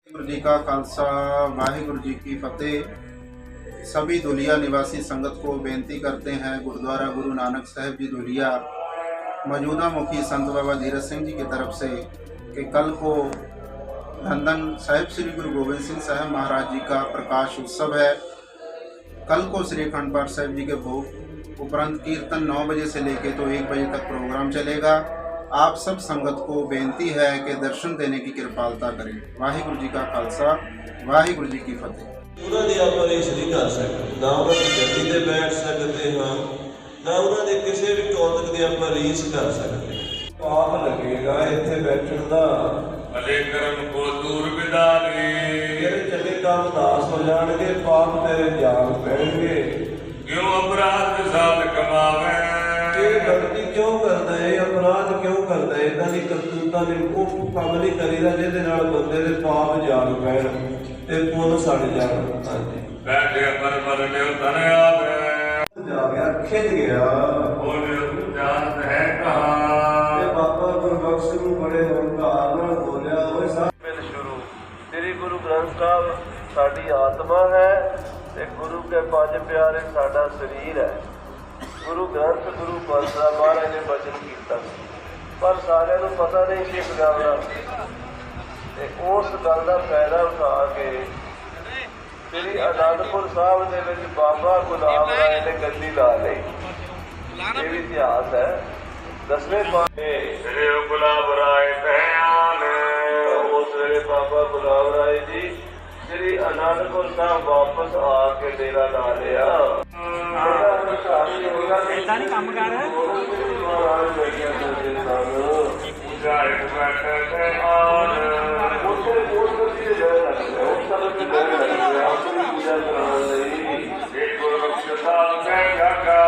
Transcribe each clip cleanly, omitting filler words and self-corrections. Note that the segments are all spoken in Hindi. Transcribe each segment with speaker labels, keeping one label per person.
Speaker 1: वाहिगुरू जी का खालसा वाहिगुरू जी की फतेह। सभी धुलिया निवासी संगत को बेनती करते हैं गुरुद्वारा गुरु नानक साहिब जी धुलिया मौजूदा मुखी संत बाबा धीरज सिंह जी की तरफ से कि कल को धन साहिब श्री गुरु गोबिंद सिंह साहिब महाराज जी का प्रकाश उत्सव है। कल को श्री अखंड पाठ साहिब जी के भोग उपरांत कीर्तन 9 बजे से लेके तो 1 बजे तक प्रोग्राम चलेगा। आप सब संगत को बेनती है कि दर्शन देने की कृपालता करें। वाहिगुरू जी का खालसा वाहिगुरू जी की फतेह।
Speaker 2: ਉਹਨਾਂ ਦੀ ਆਪਾਂ ਰੀਸ ਨਹੀਂ ਕਰ ਸਕਦੇ, ਨਾ ਉਹਨਾਂ ਦੀ ਗੱਡੀ ਤੇ ਬੈਠ ਸਕਦੇ ਹਾਂ, ਨਾ ਉਹਨਾਂ ਦੇ ਕਿਸੇ ਵੀ ਕੌਤਕ ਦੀ ਆਪਾਂ ਰੀਸ ਕਰ ਸਕਦੇ। ਪਾਪ ਲੱਗੇਗਾ ਇੱਥੇ ਬੈਠਣ ਦਾ,
Speaker 3: ਭਲੇ ਕਰਮ ਕੋ ਦੂਰ ਵਿਦਾਰੇ,
Speaker 2: ਜਿਹੜੇ ਚੰਗੇ ਕੰਮ ਦਾਸ ਹੋ ਜਾਣਗੇ ਪਾਪ ਤੇਰੇ ਜਾਗ ਪੈਣਗੇ।
Speaker 3: ਕਿਉਂ ਅਪਰਾਧ ਵਿਸਾਲ ਕਮਾਵੇ,
Speaker 2: ਇਹ ਗਲਤੀ ਕਿਉਂ ਕਰਦਾ ਹੈ, ਅਪਰਾਧ ਕਿਉਂ ਕਰਦਾ ਹੈ, ਇਦਾਂ ਦੀ ਕਰਤੂਤਾਂ ਦੇ ਉਹ ਕੰਮ ਨਹੀਂ ਕਰੀਦਾ ਜਿਹਦੇ ਨਾਲ ਬੰਦੇ ਦੇ ਪਾਪ ਜਾਗ ਪੈਣ ਤੇ ਪੁੰਨ ਸੜ ਜਾਣ। ਹਾਂਜੀ
Speaker 3: ਬੈਠੇ ਪਰ ਲਿਓ ਤਨ ਆਵੇ,
Speaker 2: ਜਾ ਗਿਆ ਖਿੱਚ ਗਿਆ
Speaker 3: ਬੋਲਿਓ ਜਾਨ ਹੈ ਕਹਾ।
Speaker 2: ਤੇ ਬਾਬਾ ਗੁਰਬਖਸ਼ ਨੂੰ ਬੜੇ ਹੰਕਾਰ ਨਾਲ ਬੋਲਿਆ, ਓਏ ਸਾਹਿਬ ਸ਼ੁਰੂ ਸ੍ਰੀ ਗੁਰੂ ਗ੍ਰੰਥ ਸਾਹਿਬ ਸਾਡੀ ਆਤਮਾ ਹੈ ਤੇ ਗੁਰੂ ਕੇ ਪੰਜ ਪਿਆਰੇ ਸਾਡਾ ਸਰੀਰ ਹੈ। ਗੁਰੂ ਗ੍ਰੰਥ ਗੁਰੂ ਪਾਤਸ਼ਾਹ ਮਹਾਰਾਜ ਨੇ ਬਚਨ ਕੀਤਾ, ਪਰ ਸਾਰਿਆਂ ਨੂੰ ਪਤਾ ਨਹੀਂ ਸੀ ਇਸ ਗੱਲ ਦਾ, ਤੇ ਉਸ ਗੱਲ ਦਾ ਫਾਇਦਾ ਉਠਾ ਕੇ ਸ੍ਰੀ ਅਨੰਦਪੁਰ ਸਾਹਿਬ ਦੇ ਵਿੱਚ ਬਾਬਾ ਗੁਲਾਬ ਰਾਏ ਨੇ ਗੱਦੀ ਲਾ ਲਈ। ਇਹ ਵੀ ਇਤਿਹਾਸ ਹੈ। 10ਵੇਂ ਪਾਤਸ਼ਾਹ
Speaker 3: ਸ੍ਰੀ ਗੁਲਾਬ ਰਾਏ ਧਿਆਨ,
Speaker 2: ਉਸ ਵੇਲੇ ਬਾਬਾ ਗੁਲਾਬ ਰਾਏ ਜੀ ਸ੍ਰੀ ਅਨੰਦਪੁਰ ਸਾਹਿਬ ਵਾਪਸ ਆ ਕੇ ਡੇਰਾ ਲਾ ਲਿਆ।
Speaker 4: ਏਦਾਂ ਨਹੀਂ ਕੰਮ ਕਰ
Speaker 3: ਜਾਇ ਬੈਠੇ ਧਿਆਨ, ਇਹ ਗੁਰਬਖਸ਼ ਸਾਹਿਬ ਨੇ ਜਾਗਾ।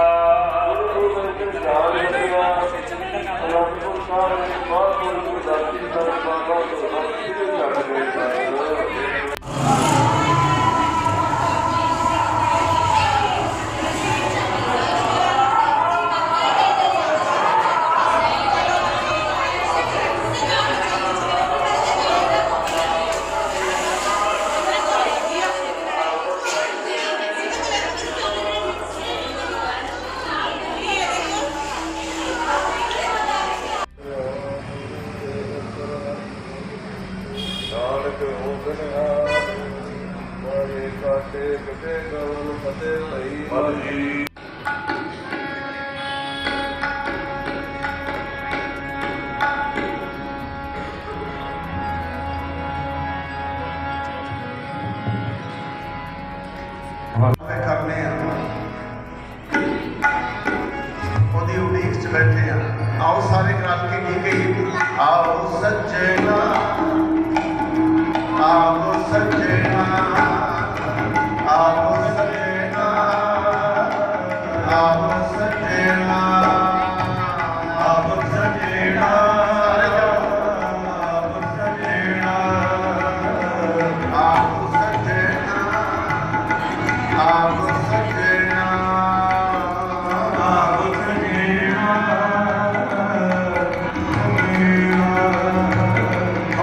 Speaker 2: ਨਾਨਕ ਹੋਗਨਹਾਰ ਵਾਰੇ ਕਾਟੇ ਕਟੇ ਗਵਨ ਫਤਿਹ ਭਈ
Speaker 3: ਮਰਜੀ
Speaker 1: करने ओदी उड़ीक च बैठे हैं। आओ सारे रल के की कही, आओ सज्जना आओ सज्जना आओ सज्जना आओ सज्जना आओ सज्जना आओ सज्जना आओ सज्जना आओ सज्जना आओ सज्जना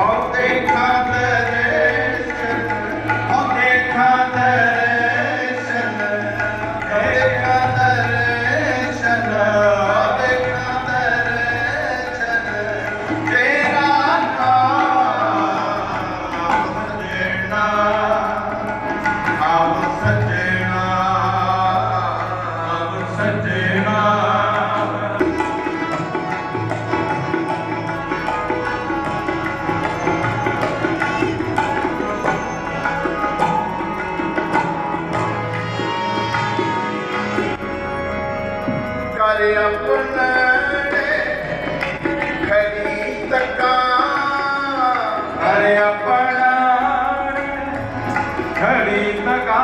Speaker 1: और देखा दर्शन और देखा दर्शन देखा दर्शन देखा दर्शन तेरा नाम सज्जना आओ सज्जना आओ सज्जना। कर अपने खरीद का कर अपना खरीद का।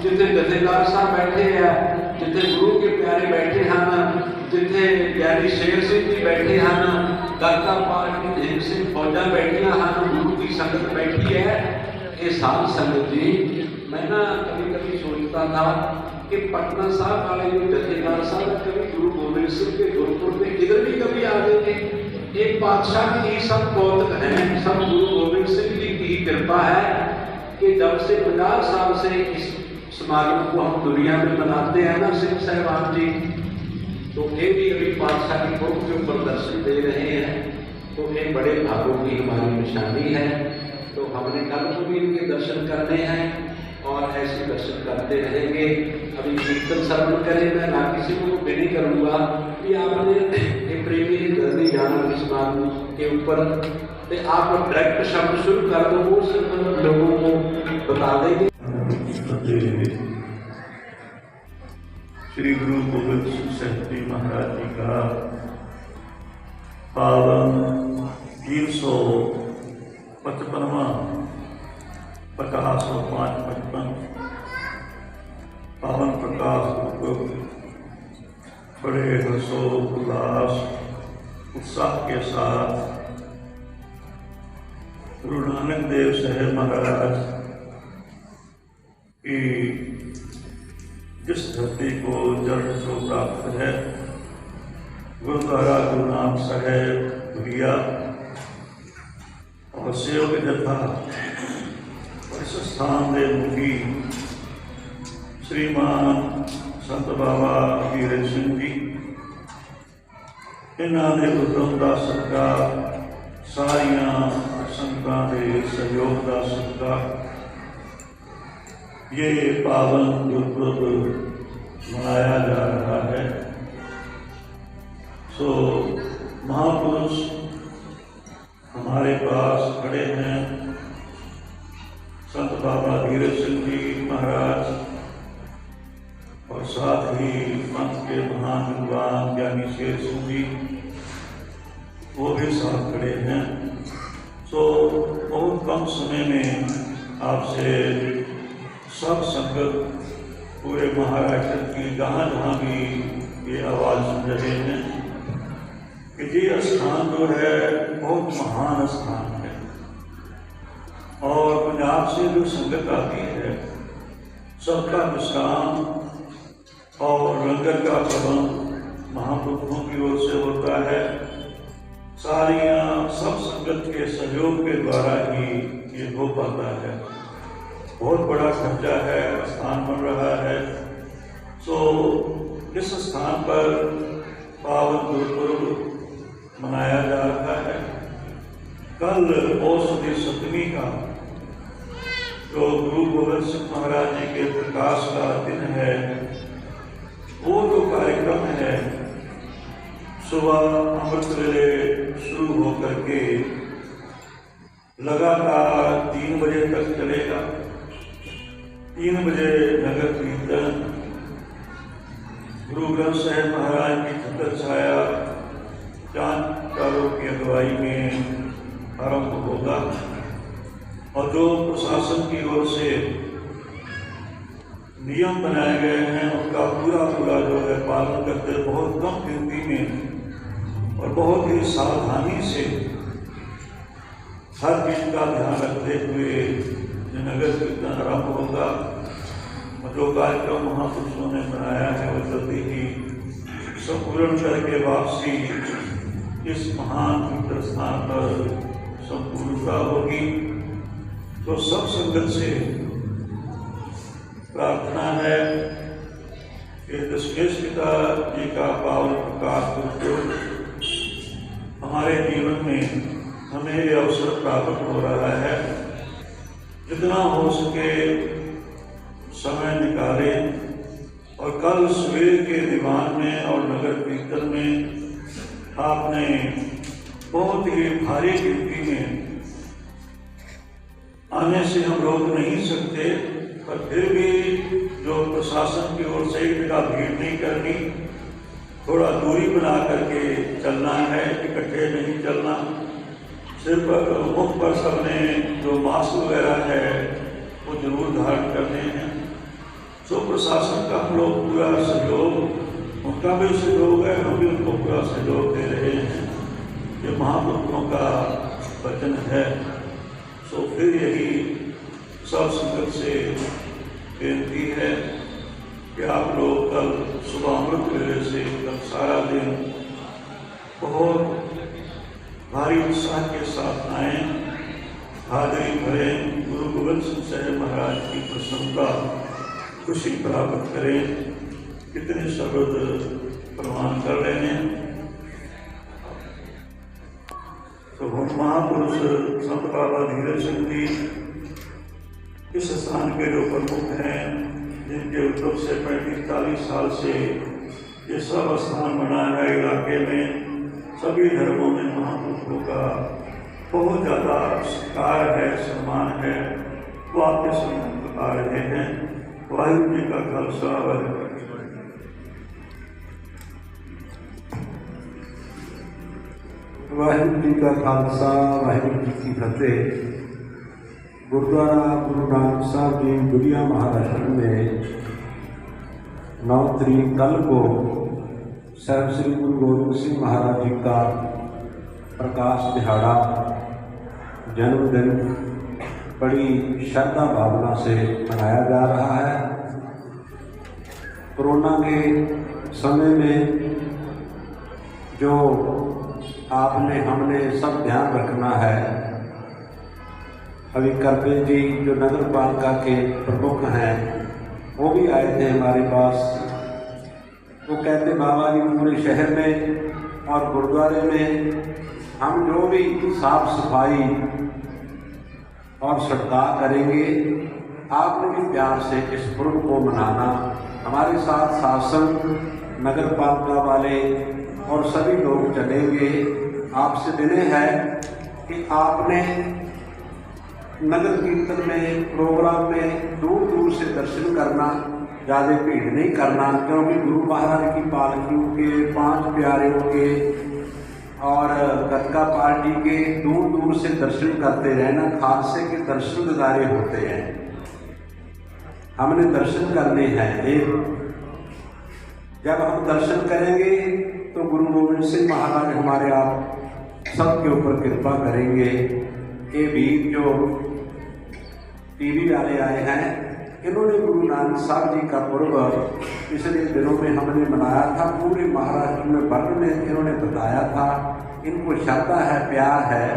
Speaker 5: जिथे जथेदार साहब बैठे हैं, जिथे गुरु के प्यारे बैठे हैं, जिथे प्यारी शेर सिंह जी बैठे हैं, दाता पाठ हीर सिंह फौजा बैठिया हैं, गुरु की संगत बैठी है। ये साध संगत जी, मैं ना कभी कभी सोचता था कि पटना साहब वाले जो जथेदार साहब कभी गुरु गोबिंद सिंह के गुरुकुल में इधर भी कभी आते थे। एक बादशाह की सब कौतक हैं, सब गुरु गोबिंद सिंह कृपा है कि जब से 50 साल से इस समागम को हम दुनिया में मनाते हैं ना सिंह साहिबान जी, तो ये भी अभी पातशाह की कोख के ऊपर दर्शन दे रहे हैं, तो ये बड़े भागों की हमारी निशानी है। तो हमने कल को भी इनके दर्शन करने हैं और ऐसे दर्शन करते रहेंगे। अभी कीर्तन श्रवण करें, मैं ना किसी को विनती करूँगा कि आपने एक प्रेमी जल्दी जाना इस बात के ऊपर, तो आप डायरेक्ट शब्द शुरू कर दो, वो सब लोगों को बता देंगे।
Speaker 3: श्री गुरु गोविंद सिंह साहिब जी महाराज जी का पावन 355वां प्रकाश और 555 पावन प्रकाश को बड़े हर्षोल्लास उत्साह के साथ गुरु नानक देव साहेब महाराज की जिस धरती को जन्म से प्राप्त है, गुरुद्वारा गुरु नानक साहेब धुलिया और सेवक जथा इस स्थान के मुखी श्रीमान संत बाबा वीर सिंह जी, इन्होंने उद्यम का सदका सारिया संगतां के सहयोग का सदका ये पावन गुरपुरब मनाया जा रहा है। सो महापुरुष हमारे पास खड़े हैं, संत बाबा धीरज सिंह जी महाराज और साथ ही पंथ के महान विद्वान ज्ञानी शेर सिंह जी, वो भी साथ खड़े हैं। सो बहुत कम समय में आपसे सब संगत पूरे महाराष्ट्र की जहाँ जहाँ भी ये आवाज़ सुन रहे हैं कि ये स्थान जो है बहुत महान स्थान है, और पंजाब से जो संगत आती है सबका विश्राम और लंगर का प्रबंध महापुरुषों की ओर से होता है। सारियाँ सब संगत के सहयोग के द्वारा ही ये हो पाता है। बहुत बड़ा खर्चा है, स्थान बन रहा है। सो इस स्थान पर पावन गुरुपुरब मनाया जा रहा है। कल औषधि सप्तमी का जो गुरु गोविंद सिंह महाराज जी के प्रकाश का दिन है, वो जो कार्यक्रम है सुबह अमृत वेले शुरू होकर के लगातार 3 बजे तक चलेगा। 3 बजे नगर कीर्तन गुरु ग्रंथ साहिब महाराज की छत्र छाया चांद चारों की अगुवाई में आरंभ होगा, और जो प्रशासन की ओर से नियम बनाए गए हैं उसका पूरा जो है पालन करते बहुत कम गिनती में और बहुत ही सावधानी से हर चीज का ध्यान रखते हुए नगर कीर्तन आरंभ होगा। जो कार्यक्रम महापुरुषों ने बनाया है वो जल्दी ही संपूर्ण करके वापसी इस महान पवित्र स्थान पर संपूर्णता होगी। तो सब संगत से प्रार्थना है कि दशमेश पिता जी का पावन प्रकाश गुरुपुरब हमारे जीवन में हमें ये अवसर प्राप्त हो रहा है। जितना हो सके समय निकालें और कल सवेर के दीवान में और नगर कीर्तन में आपने बहुत ही भारी गिनती में आने से हम रोक नहीं सकते, पर फिर भी जो प्रशासन की ओर से एक जगह भीड़ नहीं करनी, थोड़ा दूरी बना करके चलना है, इकट्ठे नहीं चलना। सिर्फ मुख पर सबने जो मास्क वगैरह है वो जरूर धारण करने हैं। तो प्रशासन का हम लोग पूरा सहयोग, उनका भी सहयोग है, हम भी उनको पूरा सहयोग दे रहे हैं। ये महापुरुषों का वचन है। सो फिर यही सब संगत से बेनती है कि आप लोग कल सुबह अमृत वेले से कल सारा दिन बहुत भारी उत्साह के साथ आएँ हाजिरी भरें, गुरु गोविंद सिंह साहब महाराज की प्रसन्नता खुशी प्राप्त करें। कितने शब्द प्रमाण कर रहे हैं। तो हम महापुरुष संत बाबा धीरज सिंह जी इस स्थान के जो प्रमुख हैं, जिनके उद्योग से 35-40 साल से ये सब स्थान बना है इलाके में, सभी धर्मों में महापुरुषों का बहुत ज़्यादा सत्कार है, सम्मान है। वो आपके सम्मान बता रहे हैं। वाहिगुरू जी का खालसा, वाहिगुरू जी की फतेह।
Speaker 4: वाहिगुरू जी का खालसा, वाहिगुरू जी की फतेह। गुरुद्वारा गुरु नानक साहब जी दुलिया महाराष्ट्र में 9 तारीख कल को साहब श्री गुरु गोविंद सिंह महाराज जी का प्रकाश दिहाड़ा जन्मदिन बड़ी श्रद्धा भावना से मनाया जा रहा है। कोरोना के समय में जो आपने हमने सब ध्यान रखना है। अभी करपेल जी जो नगर पालिका के प्रमुख हैं वो भी आए थे हमारे पास। वो कहते बाबा जी पूरे शहर में और गुरुद्वारे में हम जो भी साफ सफाई और सत्कार करेंगे, आपने भी प्यार से इस पर्व को मनाना। हमारे साथ शासन, नगर पालिका वाले और सभी लोग चलेंगे। आपसे विनय है कि आपने नगर कीर्तन में, प्रोग्राम में दूर दूर से दर्शन करना, ज़्यादा भीड़ नहीं करना, क्योंकि गुरु महाराज की पालकियों के, 5 प्यारों के और गतका पार्टी के दूर दूर से दर्शन करते रहना। खालसे के दर्शन नज़ारे होते हैं, हमने दर्शन करने हैं। जब हम दर्शन करेंगे तो गुरु गोविंद सिंह महाराज हमारे आप सबके ऊपर कृपा करेंगे। ये वीर जो टीवी वाले आए हैं, इन्होंने गुरु नानक साहब जी का पर्व पिछले दिनों में हमने मनाया था। पूरे महाराष्ट्र में वर्ग में इन्होंने बताया था। इनको श्रद्धा है, प्यार है।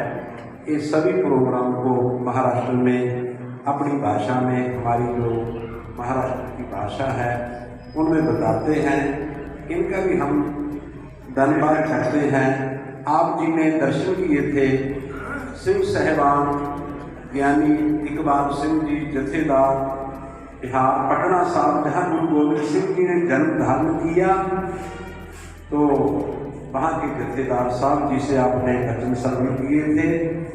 Speaker 4: ये सभी प्रोग्राम को महाराष्ट्र में अपनी भाषा में, हमारी जो महाराष्ट्र की भाषा है उनमें बताते हैं। इनका भी हम धन्यवाद करते हैं। आप जी ने दर्शन किए थे सिंह साहिबान ज्ञानी इकबाल सिंह जी जथेदार बिहार पटना साहब, जहाँ गुरु गोविंद सिंह जी ने जन्म धारण किया, तो वहाँ के जथेदार साहब जी से आपने वचन श्रवण किए थे।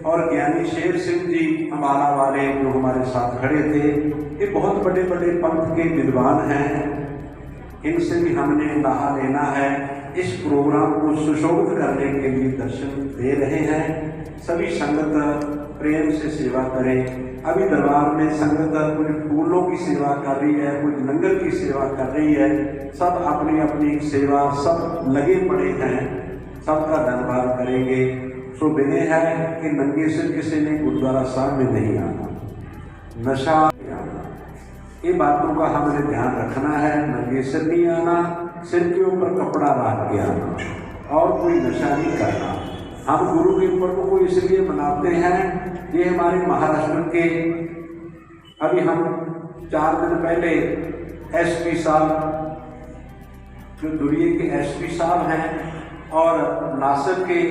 Speaker 4: और ज्ञानी शेर सिंह जी अम्बाला वाले जो हमारे साथ खड़े थे, ये बहुत बड़े बड़े पंथ के विद्वान हैं। इनसे भी हमने लाहा लेना है। इस प्रोग्राम को सुशोभित करने के लिए दर्शन दे रहे हैं। सभी संगत प्रेम से सेवा करें। अभी दरबार में संगत कुछ फूलों की सेवा कर रही है, कुछ लंगर की सेवा कर रही है। सब अपनी अपनी सेवा सब लगे पड़े हैं। सबका धन्यवाद करेंगे। सो विनय है कि नंगे सिर किसी ने गुरुद्वारा साहब में नहीं आना, नशा नहीं आना। ये बातों का हमें ध्यान रखना है। नंगे सिर नहीं आना, सिर के ऊपर कपड़ा रख के आना और कोई नशा नहीं करना। हम गुरु के पर्व को इसलिए मनाते हैं, ये हमारे महाराष्ट्र के, अभी हम 4 दिन पहले एसपी साहब जो दुलिये के एसपी साहब हैं और नासिक के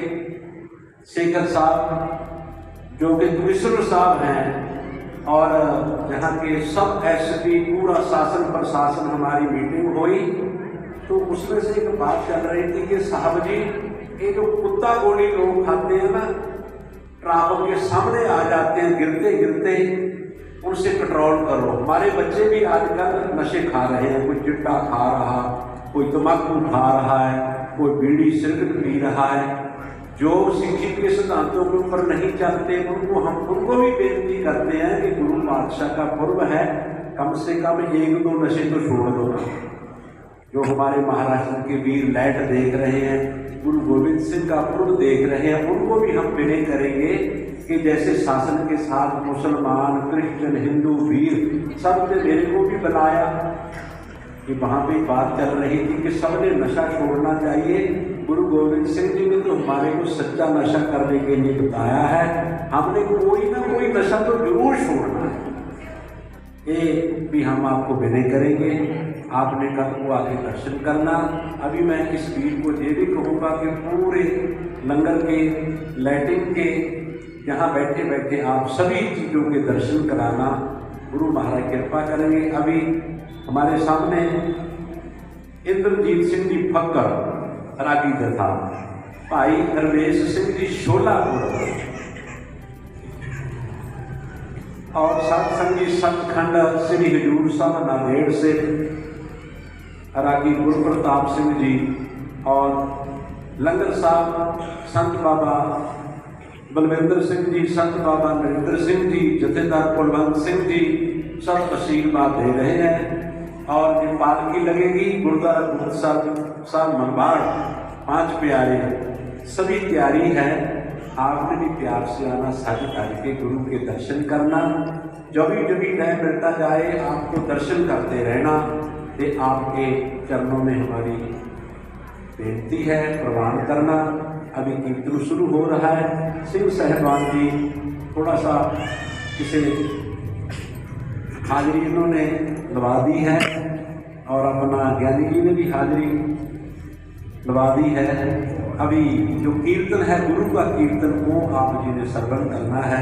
Speaker 4: शेखर साहब जो कि दुलेश्वर साहब हैं और यहाँ के सब एसपी, पूरा शासन प्रशासन, हमारी मीटिंग हुई। तो उसमें से एक बात चल रही थी कि साहब जी, ये जो कुत्ता गोली लोग खाते हैं ना, ट्राफिक के सामने आ जाते हैं गिरते गिरते, उनसे कंट्रोल करो। हमारे बच्चे भी आजकल नशे खा रहे हैं। कोई चिट्टा खा रहा, कोई तम्बाकू खा रहा है, कोई बीड़ी सिगरेट पी रहा है। जो शिक्षित के सिद्धांतों के ऊपर नहीं चलते उनको भी बेनती करते हैं कि गुरु पातशाह का पर्व है, कम से कम 1-2 नशे तो छोड़ दो ना। जो हमारे महाराष्ट्र के वीर लाइट देख रहे हैं, गुरु गोविंद सिंह का पर्व देख रहे हैं, उनको भी हम विनय करेंगे कि जैसे शासन के साथ मुसलमान, क्रिश्चियन, हिंदू वीर सब ने मेरे को भी बनाया कि वहाँ पे बात चल रही थी कि सबने नशा छोड़ना चाहिए। गुरु गोविंद सिंह जी ने तो हमारे को सच्चा नशा करने के लिए बताया है। हमने कोई ना कोई नशा तो जरूर छोड़ना है। ये भी हम आपको विनय करेंगे, आपने कल को आके दर्शन करना। अभी मैं इस भीड़ को ये भी कहूँगा कि पूरे लंगर के लैट्रिन के यहाँ बैठे बैठे आप सभी चीज़ों के दर्शन कराना, गुरु महाराज कृपा करेंगे। अभी हमारे सामने इंद्रजीत सिंह जी फक्कर रागी जथा, भाई धर्मेश सिंह जी शोलापुर और सत्संगी सचखंड श्री हजूर साहब नांदेड़ से रागी गुरु प्रताप सिंह जी और लंगर साहब संत बाबा बलविंदर सिंह जी, संत बाबा नरेंद्र सिंह जी, जथेदार कुलवंत सिंह जी सब आशीर्वाद दे रहे हैं। और ये पालकी लगेगी गुरुद्वारा गुरुद्वारा साहब मनवाड़, 5 प्यारे सभी तैयारी है। आपने भी प्यार से आना, सारी तारीख के गुरु के दर्शन करना। जब भी टाइम मिलता जाए आपको दर्शन करते रहना, ये आपके चरणों में हमारी बेनती है, प्रवान करना। अभी कीर्तन शुरू हो रहा है। सिंह साहिबान जी थोड़ा सा इसे हाजिरी इन्होंने लगा दी है और अपना ज्ञानी जी ने भी हाजिरी लगा दी है। अभी जो कीर्तन है गुरु का कीर्तन वो आप जी ने श्रवण करना है।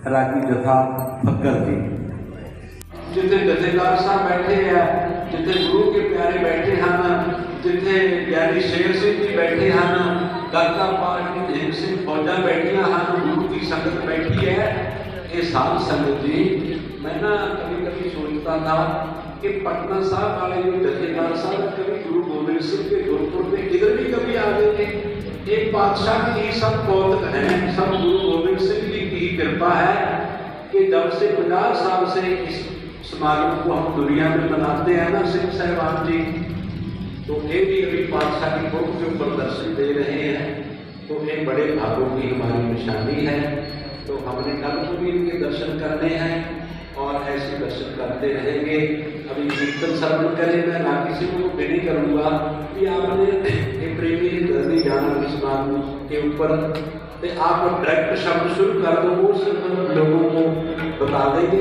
Speaker 4: रागी जथा फक्कर जी
Speaker 5: जिथे जथेदार साहब बैठे हैं, जिथे गुरु के प्यारे बैठे हैं, जिथे ज्ञानी शेर सिंह जी बैठे हैं, गलका पार्टी ढेंग सिंह फौजा बैठिया हैं, गुरु की संगत बैठी है। ये साध संगत जी, मैं ना कभी कभी सोचता था कि पटना साहब वाले जो जथेदार साहब कभी गुरु गोविंद सिंह के गुरुपुर में इधर भी कभी आ गए थे। एक बादशाह की सब कौतक है, सब गुरु गोविंद सिंह जी की ही कृपा है कि जब से 50 साल से इस समागम को हम दुनिया में मनाते हैं ना सिंह साहिबान जी, तो ये भी अभी बादशाह की मुख के ऊपर दर्शन दे रहे हैं। तो एक बड़े भागों की हमारी निशानी है। तो हमने कल को भी इनके दर्शन करने हैं और ऐसे दर्शन करते रहेंगे। अभी कीर्तन श्रवण करें, मैं ना किसी को विनय करूँगा कि आपने एक प्रेमी जल्दी जाना इस बात के ऊपर, तो आप डायरेक्ट शब्द शुरू कर दो, वो सब लोगों को बता देंगे।